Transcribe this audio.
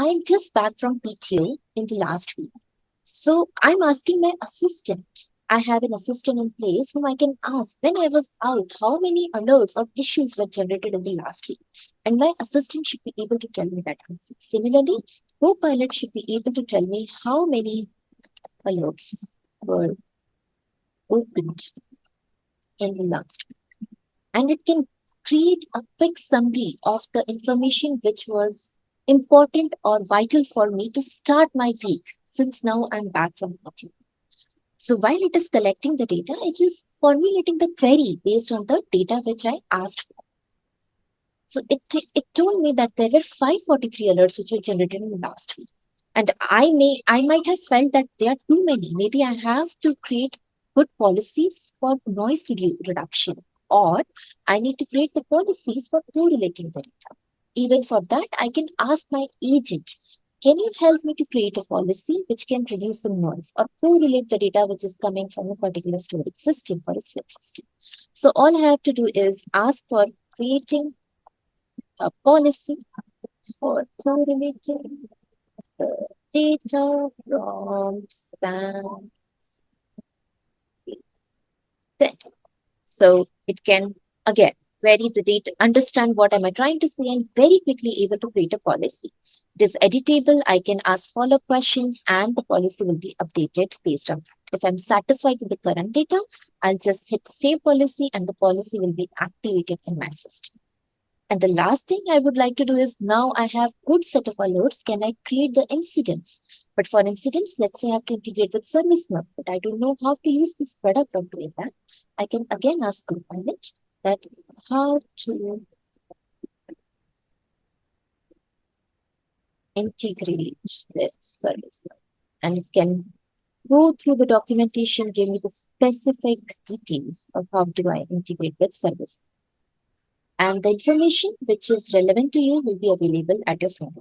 I'm just back from PTO in the last week. So I'm asking my assistant. I have an assistant in place whom I can ask when I was out how many alerts or issues were generated in the last week. And my assistant should be able to tell me that answer. Similarly, Copilot should be able to tell me how many alerts were opened in the last week. And it can create a quick summary of the information which was important or vital for me to start my week since now I'm back from PTO. So while it is collecting the data, it is formulating the query based on the data which I asked for. So it told me that there were 543 alerts which were generated in the last week. And I might have felt that there are too many. Maybe I have to create good policies for noise reduction, or I need to create the policies for correlating the data. Even for that, I can ask my agent, can you help me to create a policy which can reduce the noise or correlate the data which is coming from a particular storage system or a switch system? So all I have to do is ask for creating a policy for correlating the data from span data. So it can again vary the data, understand what am I trying to say, and very quickly able to create a policy. It is editable. I can ask follow-up questions, and the policy will be updated based on that. If I'm satisfied with the current data, I'll just hit save policy, and the policy will be activated in my system. And the last thing I would like to do is now I have good set of alerts. Can I create the incidents? But for incidents, let's say I have to integrate with ServiceNow, but I don't know how to use this product or doing that. I can again ask Copilot that how to integrate with ServiceNow. And it can go through the documentation, give me the specific details of how do I integrate with ServiceNow. And the information which is relevant to you will be available at your phone.